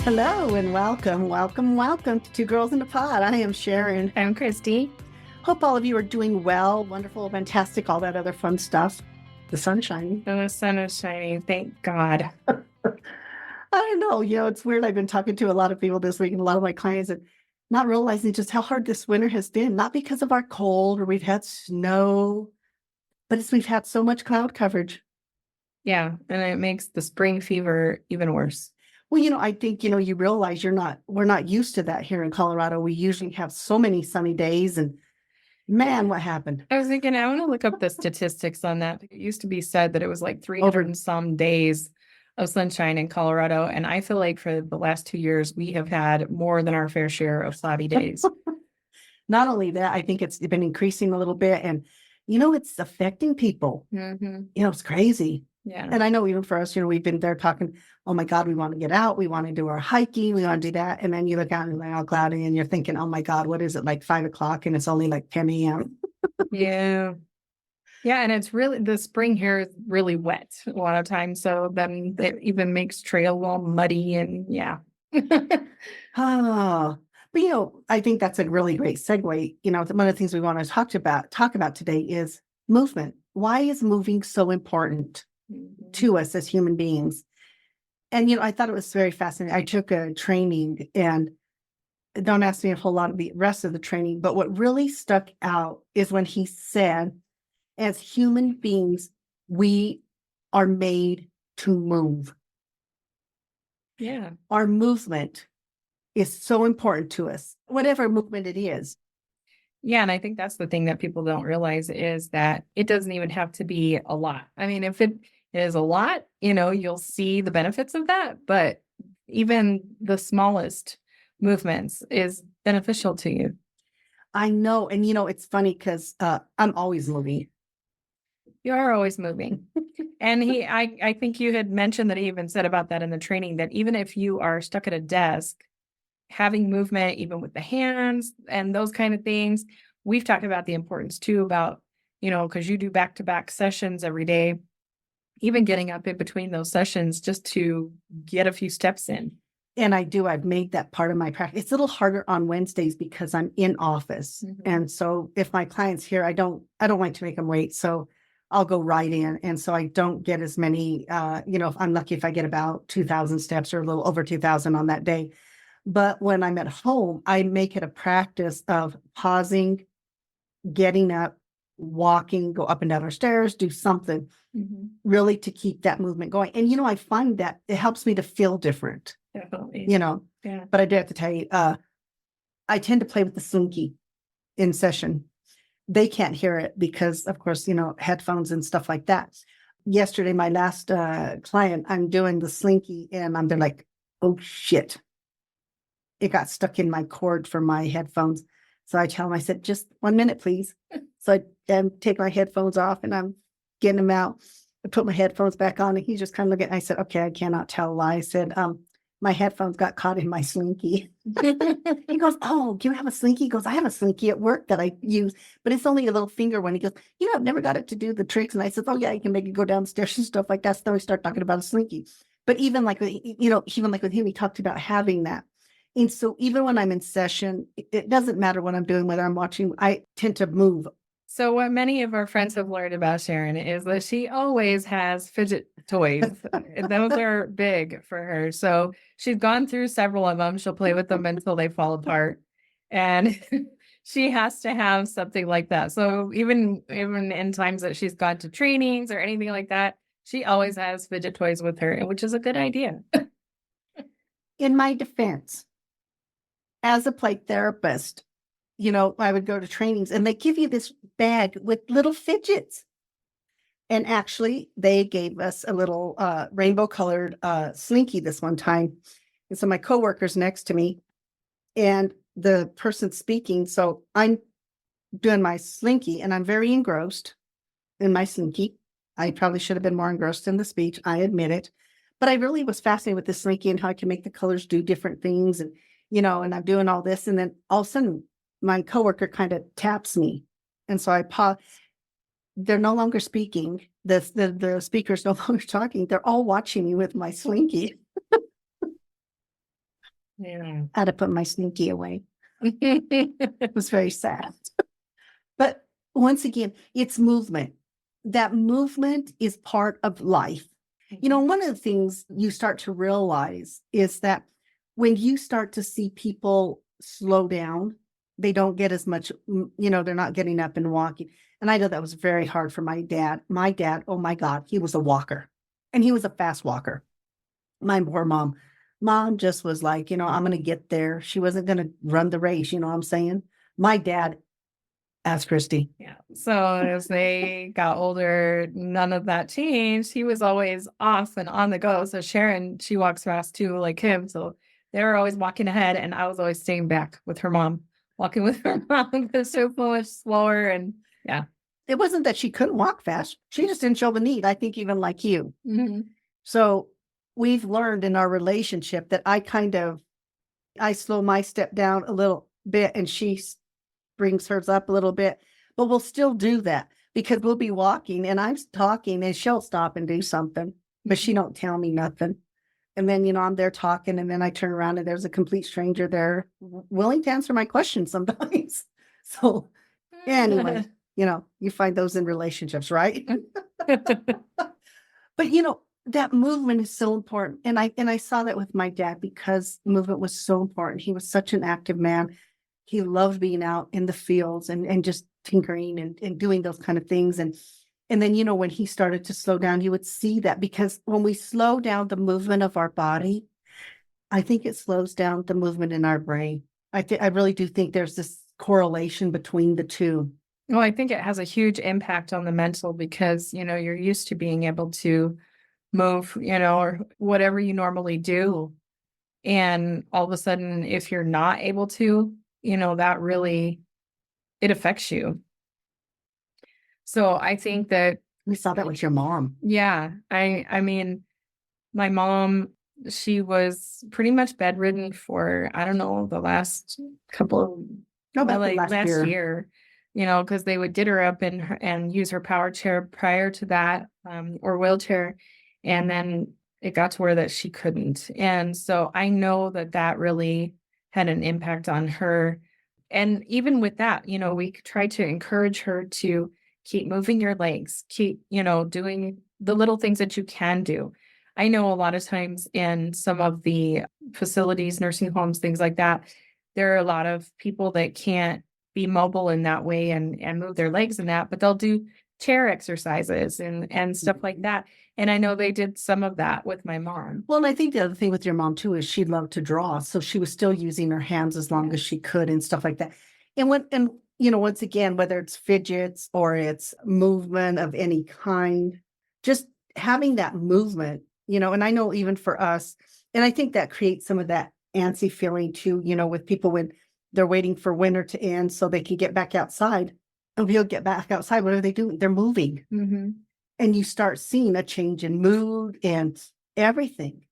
Hello and welcome to Two Girls in a Pod. I am Sharon. I'm Christy. Hope all of you are doing well, wonderful, fantastic, all that other fun stuff. The sun's shining. And the sun is shining, thank God. I don't know, it's weird. I've been talking to a lot of people this week and a lot of my clients and not realizing just how hard this winter has been, not because of our cold or we've had snow, but it's we've had so much cloud coverage. Yeah, and it makes the spring fever even worse. Well, I think, you realize we're not used to that here in Colorado. We usually have so many sunny days and man, what happened? I was thinking, I want to look up the statistics on that. It used to be said that it was like 300 and some days of sunshine in Colorado. And I feel like for the last 2 years, we have had more than our fair share of cloudy days. Not only that, I think it's been increasing a little bit and, it's affecting people. Mm-hmm. It's crazy. Yeah. And I know even for us, we've been there talking, oh my God, we want to get out. We want to do our hiking. We want to do that. And then you look out and it's all cloudy and you're thinking, oh my God, what is it, like 5 o'clock? And it's only like 10 a.m. Yeah. Yeah. And it's really, the spring here is really wet a lot of times. So then it even makes trail all muddy and yeah. Oh, but I think that's a really great segue. One of the things we want to talk about today is movement. Why is moving so important to us as human beings? And, I thought it was very fascinating. I took a training and don't ask me a whole lot of the rest of the training, but what really stuck out is when he said, as human beings, we are made to move. Yeah. Our movement is so important to us, whatever movement it is. Yeah. And I think that's the thing that people don't realize is that it doesn't even have to be a lot. I mean, if it is a lot, you'll see the benefits of that, but even the smallest movements is beneficial to you. I know. And, it's funny because I'm always moving. You are always moving. And I think you had mentioned that he even said about that in the training, that even if you are stuck at a desk, having movement, even with the hands and those kind of things, we've talked about the importance too about, because you do back-to-back sessions every day, even getting up in between those sessions just to get a few steps in. And I do. I've made that part of my practice. It's a little harder on Wednesdays because I'm in office. Mm-hmm. And so if my client's here, I don't like to make them wait. So I'll go right in. And so I don't get as many, if I'm lucky if I get about 2,000 steps or a little over 2,000 on that day. But when I'm at home, I make it a practice of pausing, getting up, walking, go up and down our stairs, do something really to keep that movement going. And, I find that it helps me to feel different. Definitely. Yeah. But I do have to tell you, I tend to play with the Slinky in session. They can't hear it because, of course, headphones and stuff like that. Yesterday, my last client, I'm doing the Slinky and I'm there like, oh shit. It got stuck in my cord for my headphones. So I tell him, I said, just 1 minute, please. So I take my headphones off and I'm getting them out. I put my headphones back on and he just kind of looked at it. I said, okay, I cannot tell a lie. I said, my headphones got caught in my Slinky. He goes, oh, do you have a Slinky? He goes, I have a Slinky at work that I use, but it's only a little finger one. He goes, I've never got it to do the tricks. And I said, oh yeah, you can make it go downstairs and stuff like that. So then we start talking about a Slinky. But even like, even like with him, he talked about having that. And so even when I'm in session, it doesn't matter what I'm doing, whether I'm watching, I tend to move. So what many of our friends have learned about Sharon is that she always has fidget toys. Those are big for her. So she's gone through several of them. She'll play with them until they fall apart. And she has to have something like that. So even in times that she's gone to trainings or anything like that, she always has fidget toys with her, which is a good idea. In my defense, as a play therapist, I would go to trainings and they give you this bag with little fidgets. And actually, they gave us a little rainbow colored Slinky this one time. And so my coworker's next to me and the person speaking. So I'm doing my Slinky and I'm very engrossed in my Slinky. I probably should have been more engrossed in the speech. I admit it. But I really was fascinated with the Slinky and how I can make the colors do different things. And, and I'm doing all this. And then all of a sudden, my coworker kind of taps me. And so I pause. They're no longer speaking. The speaker's no longer talking. They're all watching me with my Slinky. Yeah. I had to put my slinky away. It was very sad. But once again, it's movement. That movement is part of life. You know, one of the things you start to realize is that when you start to see people slow down, they don't get as much, they're not getting up and walking. And I know that was very hard for my dad. My dad, oh my God, he was a walker and he was a fast walker. My poor mom. Mom just was like, I'm going to get there. She wasn't going to run the race. You know what I'm saying? My dad, ask Christy. Yeah. So as they got older, none of that changed. He was always off and on the go. So Sharon, she walks fast too, like him. So they were always walking ahead, and I was always staying back with her mom, walking with her mom because so much slower. And yeah. It wasn't that she couldn't walk fast. She just didn't show the need. I think even like you. Mm-hmm. So we've learned in our relationship that I slow my step down a little bit and she brings hers up a little bit, but we'll still do that because we'll be walking and I'm talking and she'll stop and do something, but she don't tell me nothing. And then, I'm there talking and then I turn around and there's a complete stranger there willing to answer my questions sometimes. So anyway, you find those in relationships, right? But that movement is so important. And I saw that with my dad because movement was so important. He was such an active man. He loved being out in the fields and just tinkering and doing those kind of things. And then, when he started to slow down, you would see that because when we slow down the movement of our body, I think it slows down the movement in our brain. I really do think there's this correlation between the two. Well, I think it has a huge impact on the mental because, you're used to being able to move, or whatever you normally do. And all of a sudden, if you're not able to, that really, it affects you. So I think that We saw that with your mom. yeah, I mean, my mom, she was pretty much bedridden for, I don't know, the last couple, last year, because they would get her up and use her power chair prior to that, or wheelchair. And then it got to where that she couldn't. And so I know that really had an impact on her. And even with that, we tried to encourage her to keep moving your legs, keep, doing the little things that you can do. I know a lot of times in some of the facilities, nursing homes, things like that, there are a lot of people that can't be mobile in that way and move their legs in that, but they'll do chair exercises and stuff like that. And I know they did some of that with my mom. Well, and I think the other thing with your mom too is she loved to draw. So she was still using her hands as long as she could and stuff like that. And once again, whether it's fidgets or it's movement of any kind, just having that movement, and I know even for us, and I think that creates some of that antsy feeling too, with people when they're waiting for winter to end so they can get back outside. And we'll get back outside. What are they doing? They're moving. Mm-hmm. And you start seeing a change in mood and everything.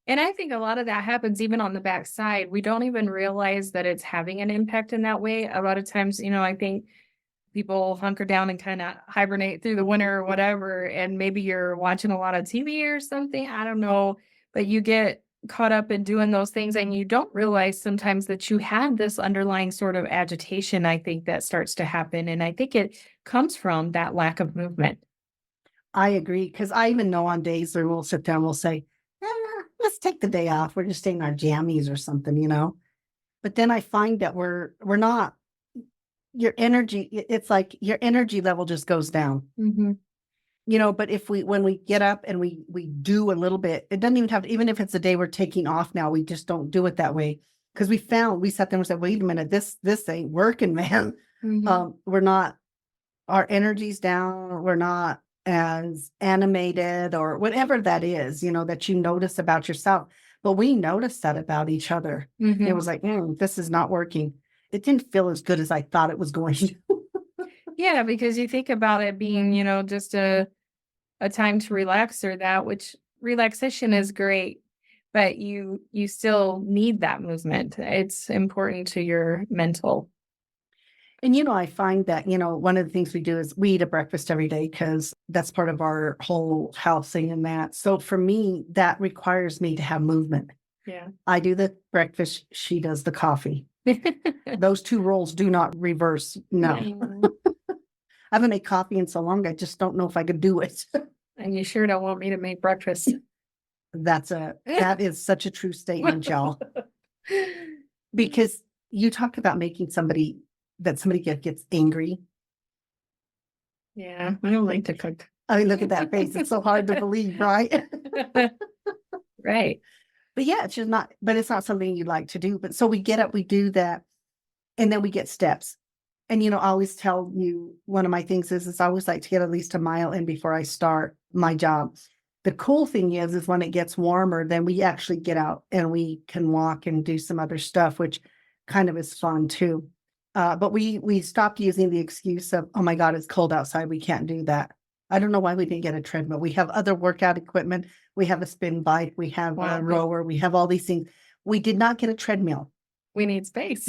And I think a lot of that happens even on the backside. We don't even realize that it's having an impact in that way. A lot of times, I think people hunker down and kind of hibernate through the winter or whatever. And maybe you're watching a lot of TV or something. I don't know. But you get caught up in doing those things and you don't realize sometimes that you have this underlying sort of agitation, I think, that starts to happen. And I think it comes from that lack of movement. I agree. Because I even know on days where we'll sit down, we'll say, let's take the day off. We're just staying in our jammies or something, But then I find that we're not, your energy, it's like your energy level just goes down. Mm-hmm. But when we get up and we do a little bit, it doesn't even have to, even if it's a day we're taking off now, we just don't do it that way. Because we sat there and said, wait a minute, this ain't working, man. Mm-hmm. We're not, our energy's down. We're not as animated or whatever that is, that you notice about yourself. But we noticed that about each other. Mm-hmm. It was like, this is not working. It didn't feel as good as I thought it was going to. Yeah, because you think about it being, just a time to relax or that, which relaxation is great, but you still need that movement. It's important to your mental. And, I find that, one of the things we do is we eat a breakfast every day because that's part of our whole health thing and that. So for me, that requires me to have movement. Yeah. I do the breakfast, she does the coffee. Those two roles do not reverse. No. I haven't made coffee in so long, I just don't know if I could do it. And you sure don't want me to make breakfast. That is such a true statement, y'all. Because you talk about making somebody gets angry. Yeah, I don't like to cook. I mean, look at that face. It's so hard to believe, right? Right. But yeah, it's not something you like to do. But so we get up, we do that, and then we get steps. And I always tell you one of my things is I always like to get at least a mile in before I start my job. The cool thing is when it gets warmer, then we actually get out and we can walk and do some other stuff, which kind of is fun too. But we stopped using the excuse of, oh my God, it's cold outside, we can't do that. I don't know why we didn't get a treadmill. We have other workout equipment. We have a spin bike. We have Wow. a rower. We have all these things. We did not get a treadmill. We need space.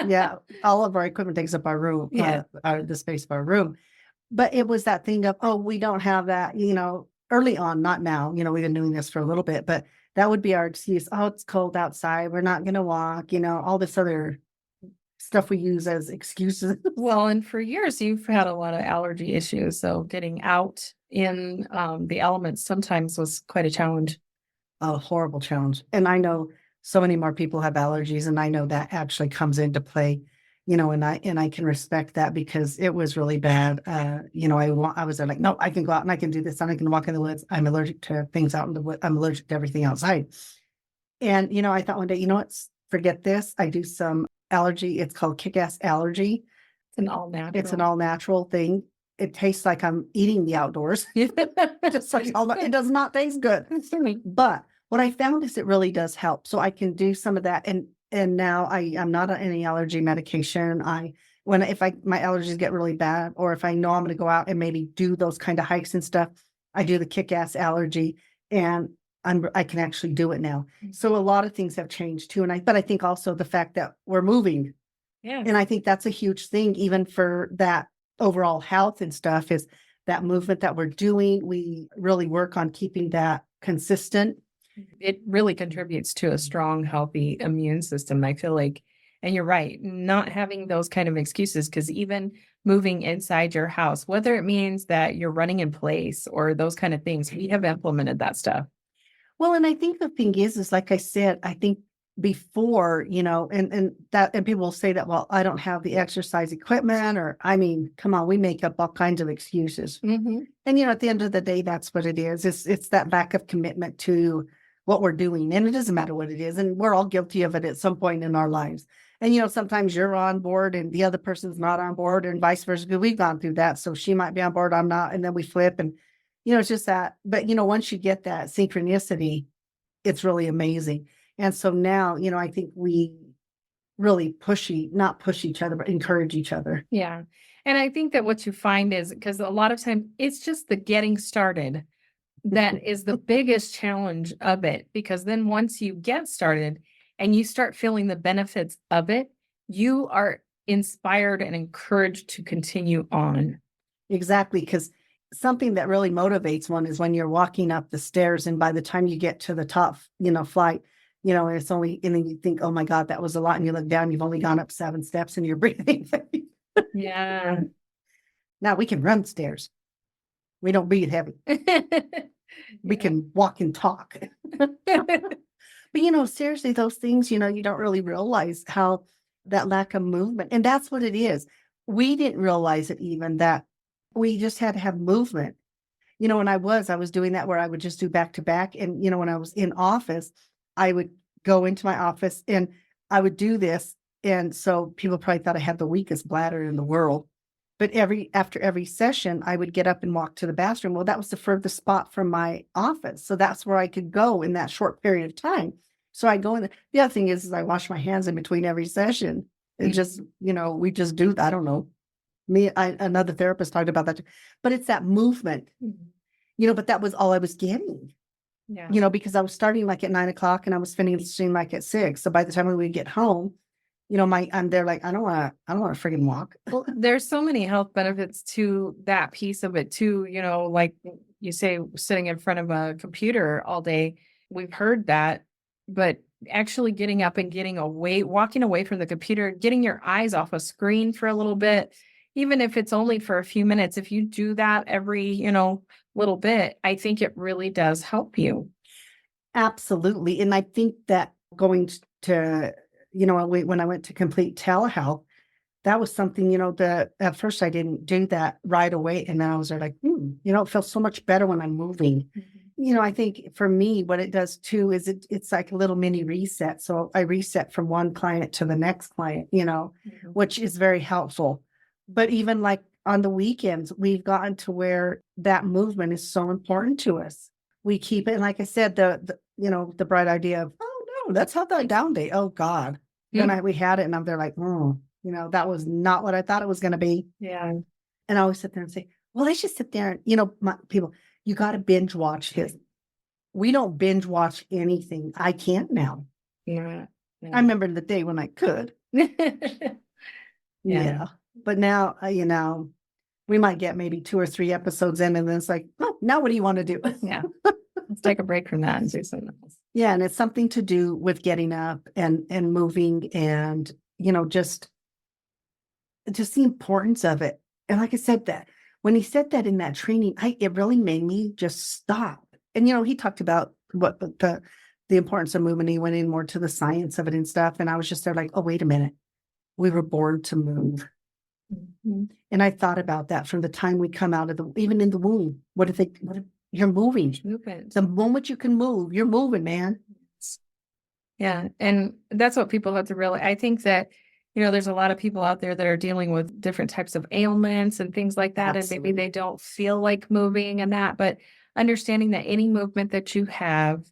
Yeah, all of our equipment takes up our room, Yeah. the space of our room. But it was that thing of, oh, we don't have that, early on, not now, we've been doing this for a little bit, but that would be our excuse. Oh, it's cold outside. We're not going to walk, all this other stuff we use as excuses. Well, and for years you've had a lot of allergy issues. So getting out in the elements sometimes was quite a challenge. A horrible challenge. And I know so many more people have allergies, and I know that actually comes into play, and I can respect that because it was really bad. I was there like, no, I can go out and I can do this and I can walk in the woods. I'm allergic to things out in the woods. I'm allergic to everything outside. And, I thought one day, what, forget this. I do some allergy. It's called Kick-Ass Allergy. It's an all natural. It's an all natural thing. It tastes like I'm eating the outdoors. Just like it does not taste good. But what I found is it really does help. So I can do some of that. And now I'm not on any allergy medication. My allergies get really bad, or if I know I'm going to go out and maybe do those kind of hikes and stuff, I do the Kick-Ass Allergy, and I can actually do it now. So a lot of things have changed too. But I think also the fact that we're moving. Yeah. And I think that's a huge thing, even for that overall health and stuff, is that movement that we're doing. We really work on keeping that consistent. It really contributes to a strong, healthy immune system, I feel like. And you're right, not having those kind of excuses, because even moving inside your house, whether it means that you're running in place or those kind of things, we have implemented that stuff. Well, and I think the thing is like I said, I think before, and people will say that, well, I don't have the exercise equipment, or, I mean, come on, we make up all kinds of excuses. Mm-hmm. And, at the end of the day, that's what it is. It's that lack of commitment to what we're doing. And it doesn't matter what it is. And we're all guilty of it at some point in our lives. And, sometimes you're on board and the other person's not on board, and vice versa, because we've gone through that. So she might be on board, I'm not. And then we flip, and, it's just that. But, once you get that synchronicity, it's really amazing. And so now, I think we really not push each other, but encourage each other. Yeah. And I think that what you find is, because a lot of times it's just the getting started that is the biggest challenge of it. Because then once you get started and you start feeling the benefits of it, you are inspired and encouraged to continue on. Exactly. Because something that really motivates one is when you're walking up the stairs, and by the time you get to the top, flight, it's only, and then you think, oh my God, that was a lot. And you look down, you've only gone up 7 steps and you're breathing. Yeah. Now we can run stairs. We don't breathe heavy. We can walk and talk. But, seriously, those things, you don't really realize how that lack of movement, and that's what it is. We didn't realize it, even that we just had to have movement. When I was doing that, where I would just do back to back. And, when I was in office, I would go into my office and I would do this. And so people probably thought I had the weakest bladder in the world. But after every session, I would get up and walk to the bathroom. Well, that was the furthest spot from my office. So that's where I could go in that short period of time. So I go in. The other thing is I wash my hands in between every session. It just, we just do, I don't know. Another therapist talked about that too. But it's that movement, but that was all I was getting. Yeah. Because I was starting like at 9 o'clock and I was finishing like at 6. So by the time we would get home, I'm there like, I don't want to friggin' walk. Well, there's so many health benefits to that piece of it too. Like you say, sitting in front of a computer all day, we've heard that but actually getting up and getting away, walking away from the computer, getting your eyes off a screen for a little bit, even if it's only for a few minutes, if you do that every, little bit, I think it really does help you. Absolutely. And I think that going to, when I went to complete telehealth, that was something, that at first I didn't do that right away. And now I was like, it feels so much better when I'm moving. I think for me, what it does too is it's like a little mini reset. So I reset from one client to the next client, which is very helpful. But even like on the weekends, we've gotten to where that movement is so important to us. We keep it. And like I said, the bright idea of, oh no, let's have that down day. Oh God. And we had it and they're like, that was not what I thought it was going to be. Yeah. And I always sit there and say, well, let's just sit there. And, people, you got to binge watch his. We don't binge watch anything. I can't now. Yeah. I remember the day when I could. Yeah. But now, we might get maybe 2 or 3 episodes in and then it's like, oh, now what do you want to do? Yeah. Let's take a break from that and do something else. Yeah. And it's something to do with getting up and moving and, just the importance of it. And like I said, that when he said that in that training, it really made me just stop. And, he talked about what the importance of movement. He went in more to the science of it and stuff. And I was just there like, oh, wait a minute. We were born to move. Mm-hmm. And I thought about that from the time we come out of even in the womb. You're moving. Movement. The moment you can move, you're moving, man. Yeah. And that's what people have to realize. I think that, there's a lot of people out there that are dealing with different types of ailments and things like that. Absolutely. And maybe they don't feel like moving and that, but understanding that any movement that you have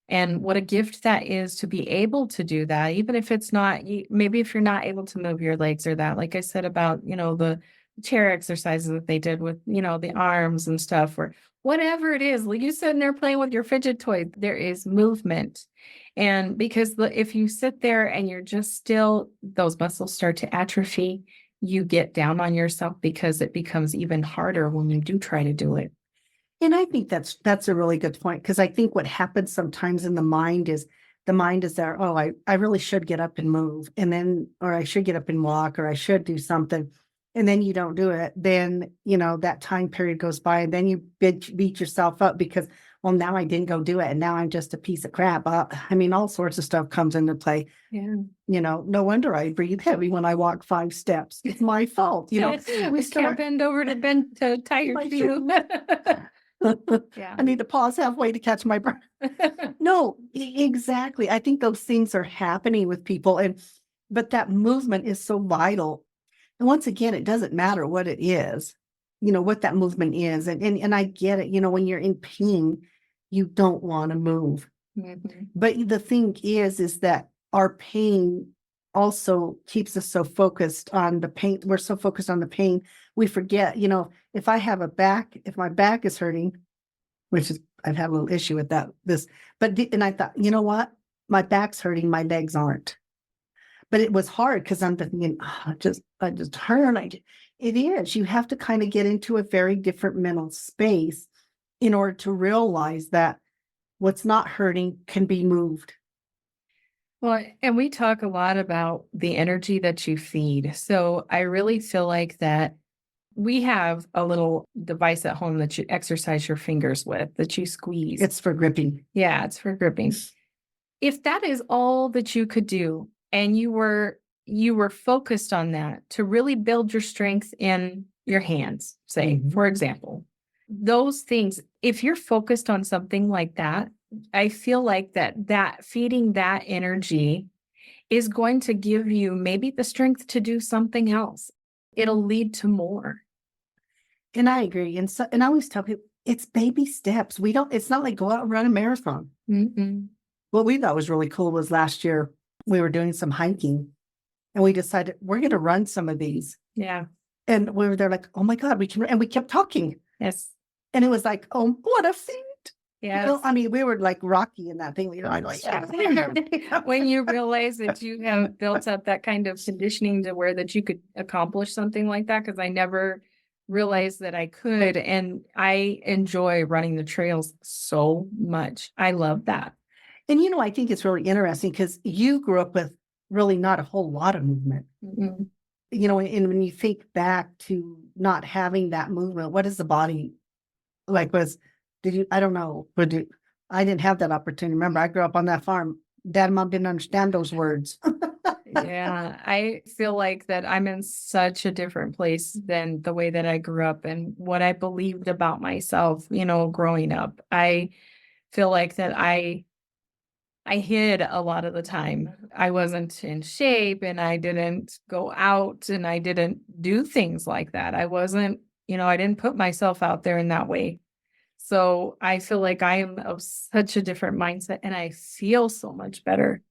and what a gift that is to be able to do that, even if it's not, maybe if you're not able to move your legs or that, like I said about, the chair exercises that they did with, the arms and stuff, or whatever it is, like you sitting there playing with your fidget toy, there is movement. And because if you sit there and you're just still, those muscles start to atrophy, you get down on yourself because it becomes even harder when you do try to do it. And I think that's a really good point, because I think what happens sometimes in the mind is there, oh, I really should get up and move, and then, or I should get up and walk, or I should do something. And then you don't do it. Then, that time period goes by and then you beat yourself up because, well, now I didn't go do it. And now I'm just a piece of crap. All sorts of stuff comes into play. Yeah. No wonder I breathe heavy when I walk 5 steps. It's my fault. We can't bend over to tie your shoe. Yeah. I need to pause halfway to catch my breath. No, exactly. I think those things are happening with people. But that movement is so vital. And once again, it doesn't matter what it is, what that movement is. And I get it, when you're in pain, you don't want to move. Mm-hmm. But the thing is that our pain also keeps us so focused on the pain. We're so focused on the pain. We forget, if my back is hurting, which is, I've had a little issue with that, and I thought, you know what? My back's hurting, my legs aren't. But it was hard because I'm thinking, I just hurt. It is. You have to kind of get into a very different mental space in order to realize that what's not hurting can be moved. Well, and we talk a lot about the energy that you feed. So I really feel like that we have a little device at home that you exercise your fingers with, that you squeeze. It's for gripping. Yeah, it's for gripping. If that is all that you could do, and you were focused on that to really build your strength in your hands, say, for example, those things, if you're focused on something like that, I feel like that feeding that energy is going to give you maybe the strength to do something else. It'll lead to more. And I agree. And I always tell people, it's baby steps. It's not like go out and run a marathon. Mm-mm. What we thought was really cool was last year, we were doing some hiking and we decided we're going to run some of these. Yeah. And we were there like, oh my God, we can, and we kept talking. Yes. And it was like, oh, what a feat. Yeah. We were like Rocky in that thing. I'm like, yeah. When you realize that you have built up that kind of conditioning to where that you could accomplish something like that, because I never realized that I could. And I enjoy running the trails so much. I love that. And I think it's really interesting because you grew up with really not a whole lot of movement. Mhm. And when you think back to not having that movement, what is the body like? I don't know, I didn't have that opportunity. Remember, I grew up on that farm. Dad and mom didn't understand those words. Yeah, I feel like that I'm in such a different place than the way that I grew up and what I believed about myself, growing up. I feel like that I hid a lot of the time. I wasn't in shape and I didn't go out and I didn't do things like that. I wasn't, I didn't put myself out there in that way. So I feel like I am of such a different mindset and I feel so much better.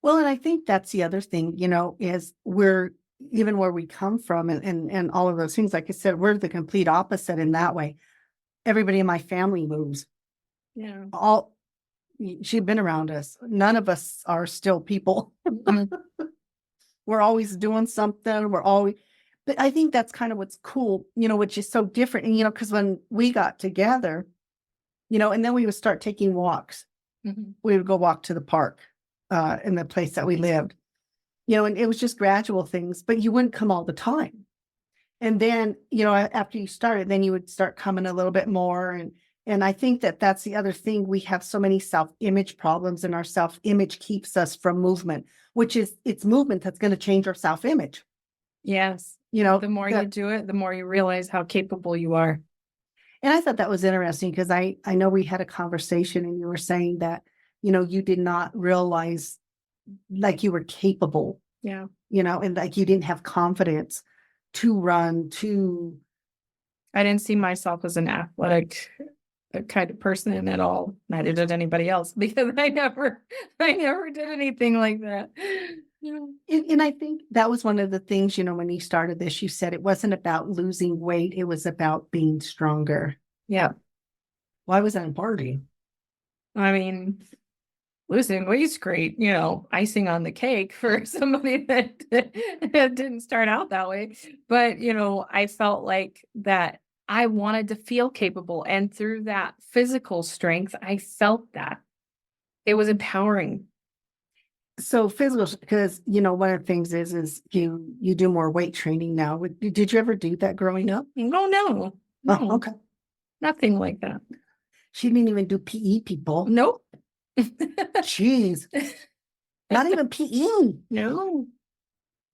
Well, and I think that's the other thing, is we're even where we come from and all of those things, like I said, we're the complete opposite in that way. Everybody in my family moves. Yeah. She'd been around us. None of us are still people. Mhm. We're always doing something. But I think that's kind of what's cool, which is so different. And, because when we got together, and then we would start taking walks. Mhm. We would go walk to the park in the place that we lived, and it was just gradual things, but you wouldn't come all the time. And then, after you started, then you would start coming a little bit more. And I think that that's the other thing. We have so many self-image problems, and our self-image keeps us from movement, which is it's movement that's going to change our self-image. Yes. You know, The more you that- do it, the more you realize how capable you are. And I thought that was interesting because I know we had a conversation and you were saying that, you did not realize like you were capable, Yeah. and like you didn't have confidence to run, I didn't see myself as an athletic kind of person at all. Neither did anybody else because I never did anything like that. Yeah. and I think that was one of the things, when you started this, you said it wasn't about losing weight, it was about being stronger. Yeah. Why was that important? I mean, losing weight's great, icing on the cake for somebody that didn't start out that way. But, I felt like that I wanted to feel capable. And through that physical strength, I felt that it was empowering. So physical, because one of the things is you do more weight training now. Did you ever do that growing up? Oh, no, Oh, no, okay. nothing like that. She didn't even do PE, people. Nope. Jeez, not even PE. No,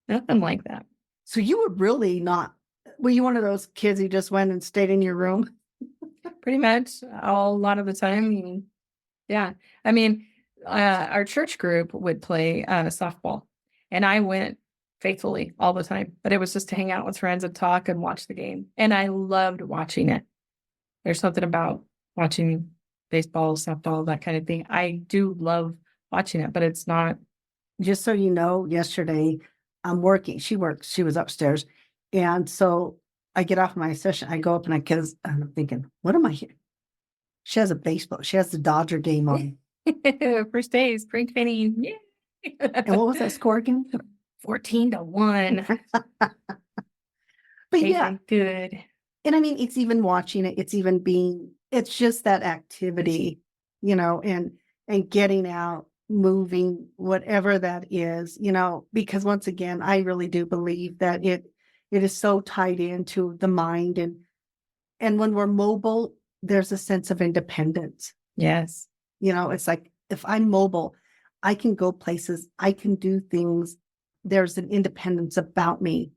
nothing like that. So you were really not. Were you one of those kids who just went and stayed in your room? Pretty much a lot of the time. Yeah. I mean, our church group would play softball, and I went faithfully all the time, but it was just to hang out with friends and talk and watch the game. And I loved watching it. There's something about watching baseball, softball, that kind of thing. I do love watching it, but it's not. Just so you know, yesterday I'm working. She works. She was upstairs, and so I get off my session. I go up and and I'm thinking, what am I here? She has a baseball. She has the Dodger game on. First day, spring training. Yay. And what was that score again? 14-1. But yeah, Tasting good. and I mean, it's even watching it. It's just that activity, and getting out, moving, whatever that is, because once again, I really do believe that it is so tied into the mind, and when we're mobile, there's a sense of independence. Yes. It's like if I'm mobile, I can go places, I can do things. There's an independence about me,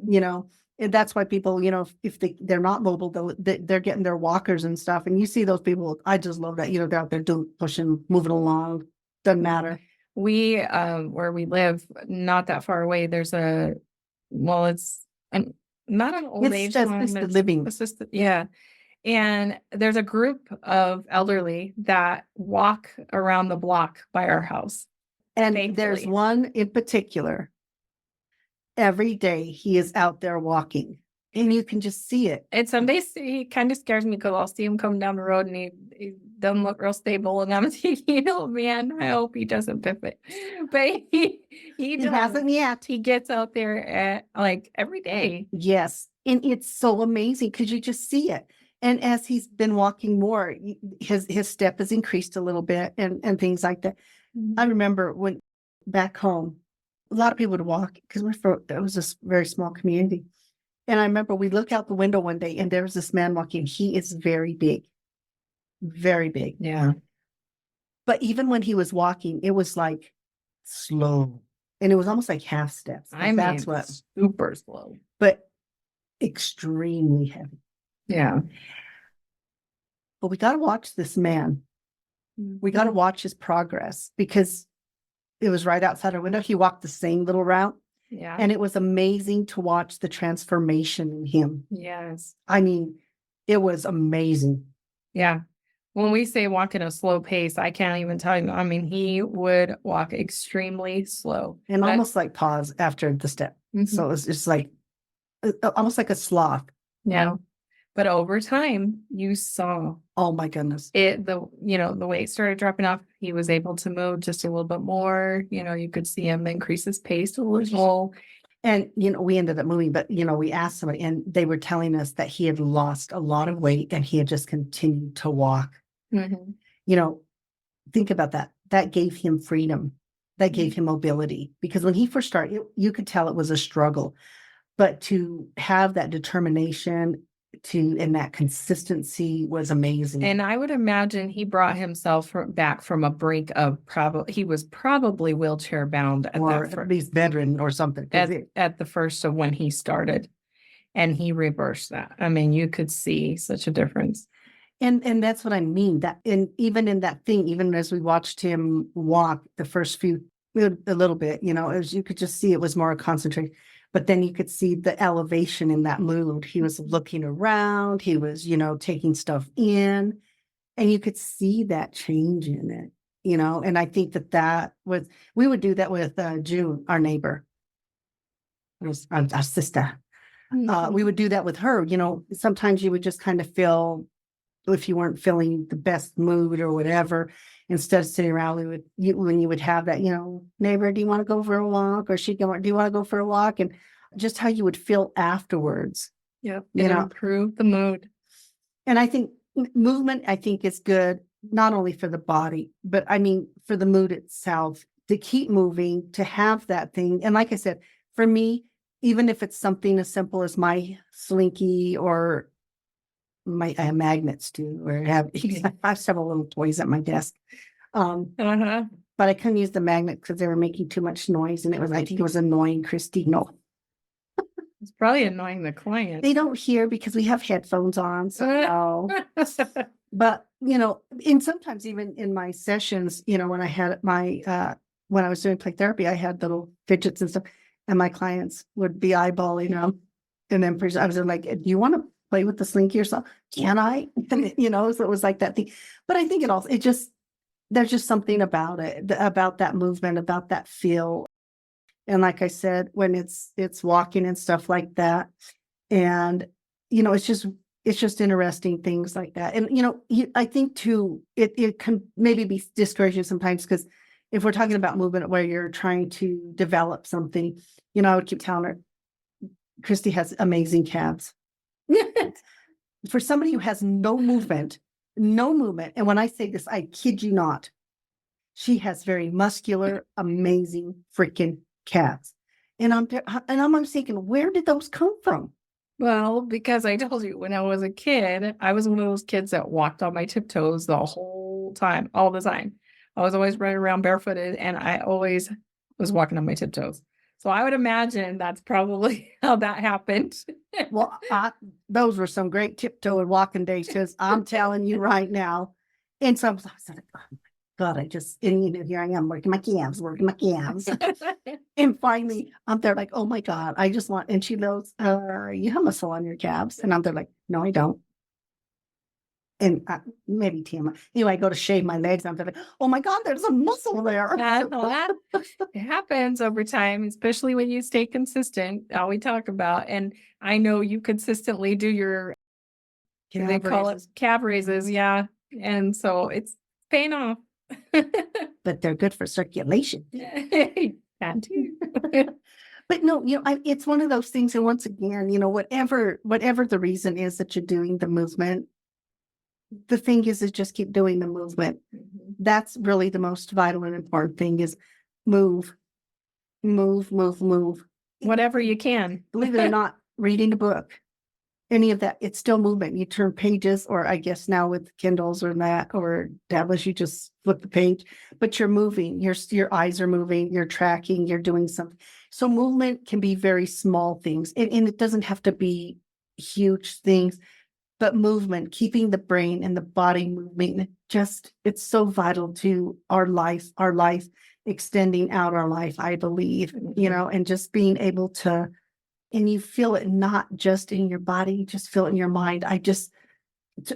Mhm. and that's why people, if they're not mobile, they're getting their walkers and stuff. And you see those people, I just love that, they're out there pushing, moving along. Doesn't matter. We, where we live, not that far away, there's it's not an old It's age just home. assisted It's living. assisted, yeah. And there's a group of elderly that walk around the block by our house. And there's Thankfully. one in particular, every day he is out there walking, and you can just see it. And some days he kind of scares me because I'll see him come down the road and he doesn't look real stable. And I'm thinking, oh man, I hope he doesn't pip it. But he He does. hasn't yet. He gets out there like every day. Yes. And it's so amazing because you just see it. And as he's been walking more, his step has increased a little bit and things like that. I remember when back home, a lot of people would walk because it was this very small community. And I remember we looked out the window one day and there was this man walking. He is very big, very big. Yeah. But even when he was walking, it was like slow. And it was almost like half steps. I mean, That's what, super slow. but extremely heavy. Yeah. But we got to watch this man. We got to watch his progress because it was right outside our window. He walked the same little route. Yeah. And it was amazing to watch the transformation in him. Yes. I mean, it was amazing. Yeah. When we say walk at a slow pace, I can't even tell you. I mean, he would walk extremely slow. And But- almost like pause after the step. Mhm. So it was just like almost like a sloth. Yeah. But over time, you saw Oh my goodness. the weight started dropping off. He was able to move just a little bit more. You could see him increase his pace a little. And, we ended up moving, but, we asked somebody and they were telling us that he had lost a lot of weight and he had just continued to walk. Mhm. Think about that. That gave him freedom. That gave him mobility because when he first started, you could tell it was a struggle, but to have that determination and that consistency was amazing. And I would imagine he brought himself back from a brink of he was probably wheelchair bound at or that at least bedridden or something. 'Cause at the first of when he started, and he reversed that. I mean, you could see such a difference. And that's what I mean. That even in that thing, even as we watched him walk the first few a little bit, as you could just see it was more concentrated. But then you could see the elevation in that mood. He was looking around, he was, taking stuff in, and you could see that change in it, and I think that we would do that with June, our neighbor. It was our sister. We would do that with her. Sometimes you would just kind of feel if you weren't feeling the best mood or whatever, instead of sitting around, when you would have that, neighbor, do you want to go for a walk? Or do you want to go for a walk? And just how you would feel afterwards. Yep. Improve the mood. And I think movement, is good, not only for the body, but I mean, for the mood itself, to keep moving, to have that thing. And like I said, for me, even if it's something as simple as my slinky or I have magnets too, or I have several little toys at my desk. But I couldn't use the magnet because they were making too much noise, and I think it was annoying Christina. It's probably annoying the client. They don't hear because we have headphones on, so no. But and sometimes even in my sessions, when I had when I was doing play therapy, I had little fidgets and stuff, and my clients would be eyeballing them, and then I was like, "Do you want to play with the slinky or something? Can I?" And, so it was like that thing. But I think there's just something about it, about that movement, about that feel. And like I said, when it's walking and stuff like that, and, it's just interesting things like that. And, I think too, it can maybe be discouraging sometimes because if we're talking about movement where you're trying to develop something, I would keep telling her, Christy has amazing calves. For somebody who has no movement, and when I say this, I kid you not, she has very muscular, amazing freaking calves. And I'm thinking, where did those come from? Well, because I told you when I was a kid, I was one of those kids that walked on my tiptoes the whole time, all the time. I was always running around barefooted, and I always was walking on my tiptoes. So I would imagine that's probably how that happened. Well, those were some great tiptoe and walking days, because I'm telling you right now. And so I was like, oh my God, and here I am working my calves. And finally, I'm there like, oh my God, I just want, and she goes, you have muscle on your calves. And I'm there like, no, I don't. And maybe TMI. Anyway, I go to shave my legs. I'm like, oh my God, there's a muscle there. It happens over time, especially when you stay consistent. All we talk about, and I know you consistently do your, they call it calf raises, yeah, and so it's paying off. But they're good for circulation. That too. But no, it's one of those things. And once again, whatever the reason is that you're doing the movement, the thing is just keep doing the movement. That's really the most vital and important thing is move, move, move, move. Whatever you can. Believe it or not, reading a book, any of that, it's still movement. You turn pages, or I guess now with Kindles or that or tablets, you just flip the page, but you're moving, your eyes are moving, you're tracking, you're doing something. So movement can be very small things, and it doesn't have to be huge things, but movement, keeping the brain and the body moving, it's so vital to our life, extending out our life, I believe, and just being able to. And you feel it not just in your body, you just feel it in your mind.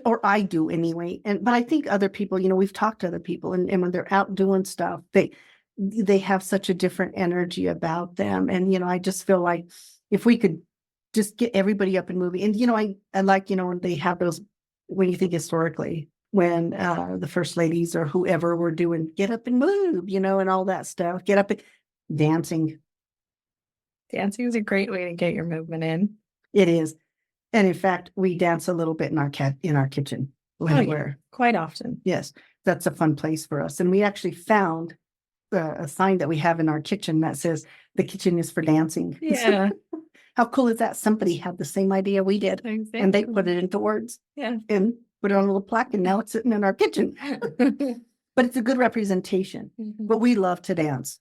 Or I do anyway. But I think other people, we've talked to other people and when they're out doing stuff, they have such a different energy about them. And, I just feel like if we could just get everybody up and moving. And, I like, when they have those, when you think historically, when the first ladies or whoever were doing get up and move, and all that stuff, get up and dancing. Dancing is a great way to get your movement in. It is. And in fact, we dance a little bit in our kitchen. Quite often. Yes, that's a fun place for us. And we actually found a sign that we have in our kitchen that says the kitchen is for dancing. Yeah. How cool is that? Somebody had the same idea we did. Exactly. And they put it into words. Yeah. And put it on a little plaque, and now it's sitting in our kitchen. But it's a good representation. But we love to dance.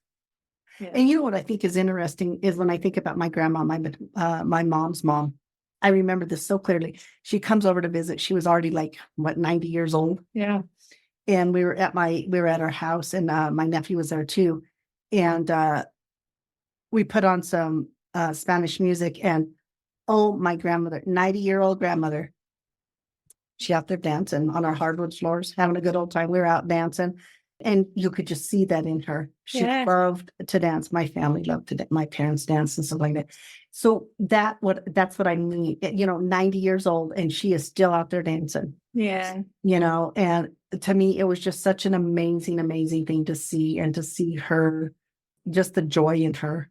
Yeah. And you know what I think is interesting is when I think about my grandma, my mom's mom, I remember this so clearly. She comes over to visit. She was already 90 years old. Yeah. And we were at our house, and my nephew was there too. And we put on some Spanish music, and my grandmother, 90-year-old grandmother, she out there dancing on our hardwood floors, having a good old time. We were out dancing. And you could just see that in her. She loved to dance. My family loved to dance. My parents danced and stuff like that. So that's what I mean. 90 years old, and she is still out there dancing. Yeah. And to me, it was just such an amazing, amazing thing to see, and to see her, just the joy in her.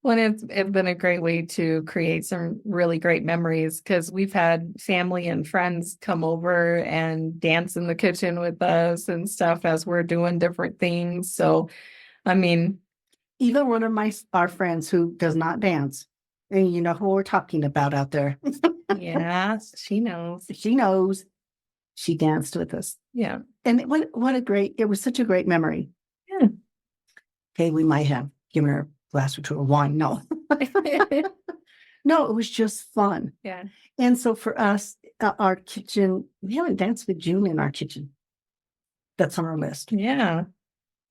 Well, it's been a great way to create some really great memories, because we've had family and friends come over and dance in the kitchen with us and stuff as we're doing different things. So, I mean, even one of our friends who does not dance, and you know who we're talking about out there. Yeah, she knows. She knows. She danced with us. Yeah. And it was such a great memory. Yeah. Okay, we might have given her glass or two of wine. No. No, it was just fun. Yeah. And so for us, our kitchen, we haven't danced with June in our kitchen. That's on our list. Yeah.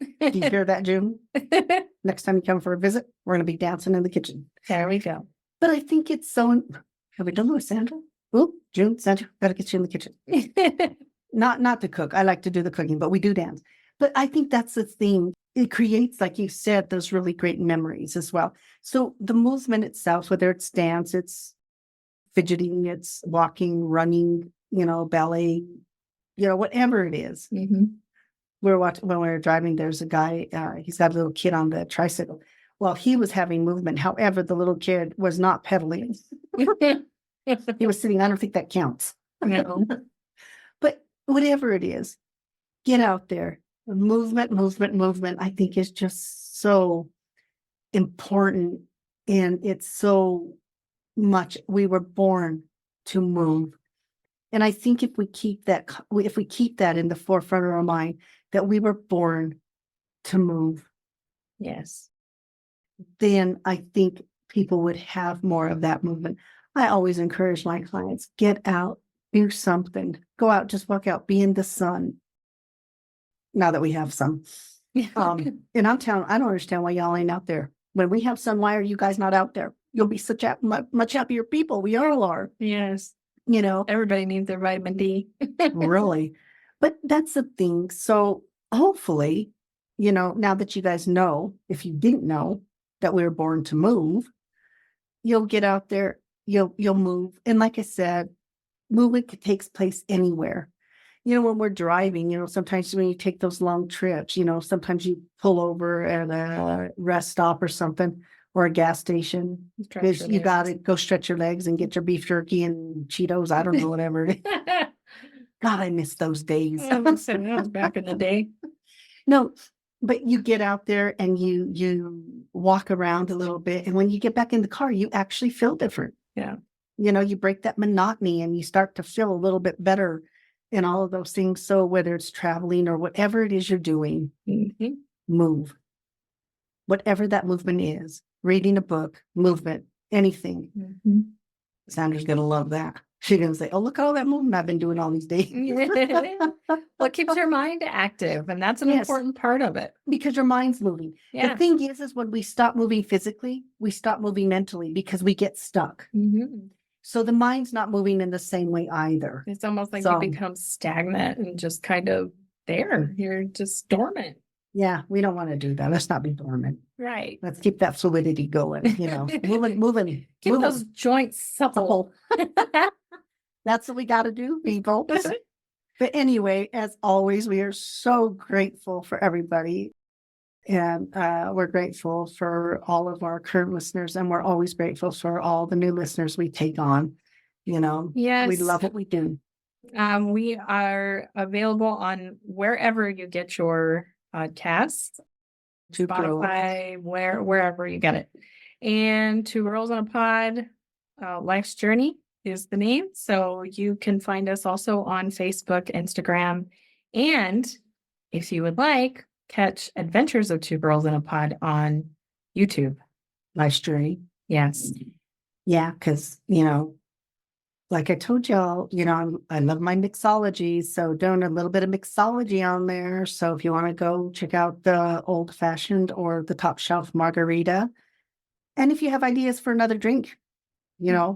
Do you hear that, June? Next time you come for a visit, we're going to be dancing in the kitchen. There we go. But I think it's so, have we done with Sandra? Oh, June, Sandra, got to get you in the kitchen. Not to cook. I like to do the cooking, but we do dance. But I think that's the thing. It creates, like you said, those really great memories as well. So the movement itself, whether it's dance, it's fidgeting, it's walking, running, ballet, whatever it is. Mm-hmm. When we were driving, there's a guy, he's got a little kid on the tricycle. Well, he was having movement. However, the little kid was not pedaling. He was sitting. I don't think that counts. No. But whatever it is, get out there. Movement, I think is just so important. And it's so much, we were born to move. And I think if we keep that in the forefront of our mind, that we were born to move. Yes. Then I think people would have more of that movement. I always encourage my clients, get out, do something, go out, just walk out, be in the sun. Now that we have some, and I'm telling, I don't understand why y'all ain't out there. When we have sun, why are you guys not out there? You'll be such much happier people. We all are. Yes. Everybody needs their vitamin D. Really. But that's the thing. So hopefully, now that you guys know, if you didn't know that we were born to move, you'll get out there, you'll move. And like I said, movement takes place anywhere. When we're driving, sometimes when you take those long trips, sometimes you pull over at a rest stop or something. or a gas station. Stretch Because your you legs. got to go stretch your legs and get your beef jerky and Cheetos. I don't know, whatever. God, I miss those days. I was saying that was back in the day. No, but you get out there and you walk around a little bit. And when you get back in the car, you actually feel different. Yeah. You break that monotony and you start to feel a little bit better in all of those things. So whether it's traveling or whatever it is you're doing, Mhm. move. Whatever that movement is, reading a book, movement, anything. Mhm. Sandra's going to love that. She's going to say, oh, look at all that movement I've been doing all these days. Well, it keeps your mind active, and that's an Yes. important part of it. Because your mind's moving. Yeah. The thing is when we stop moving physically, we stop moving mentally because we get stuck. Mhm. So the mind's not moving in the same way either. It's almost like So- you become stagnant and just kind of there. You're just dormant. Yeah, we don't want to do that. Let's not be dormant. Right. Let's keep that fluidity going, moving. Keep moving. those joints supple. That's what we got to do, people. But anyway, as always, we are so grateful for everybody. And we're grateful for all of our current listeners. And we're always grateful for all the new listeners we take on. Yes. We love what we do. We are available on wherever you get your podcasts, Two Girls. Spotify, wherever you get it. And Two Girls on a Pod, Life's Journey is the name. So you can find us also on Facebook, Instagram, and if you would like, catch Adventures of Two Girls in a Pod on YouTube. Life's Journey. Yes. Yeah, because, like I told y'all, I love my mixology. So doing a little bit of mixology on there. So if you want to go check out the old fashioned or the top shelf margarita. And if you have ideas for another drink,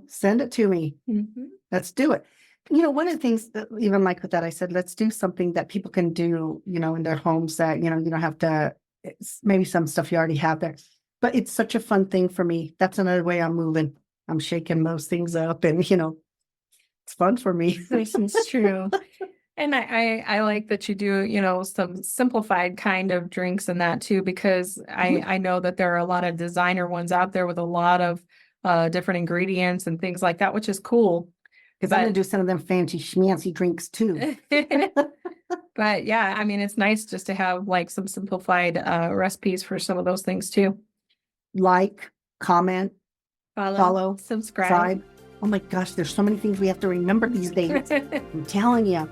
send it to me. Mhm. Let's do it. One of the things that even like with that, I said, let's do something that people can do, in their homes that, you don't have to, maybe some stuff you already have there, but it's such a fun thing for me. That's another way I'm moving. I'm shaking most things up and, it's fun for me. This is true. And I like that you do, some simplified kind of drinks and that too, because I know that there are a lot of designer ones out there with a lot of different ingredients and things like that, which is cool. Because I'm going to do some of them fancy schmancy drinks too. But yeah, I mean, it's nice just to have like some simplified recipes for some of those things too. Like, comment, follow, subscribe. Oh my gosh, there's so many things we have to remember these days. I'm telling you.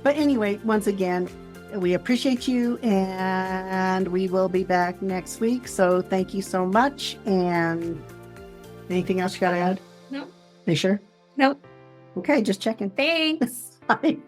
But anyway, once again, we appreciate you and we will be back next week. So thank you so much. And anything else you got to add? No. You sure? Nope. Okay, just checking. Thanks. Bye.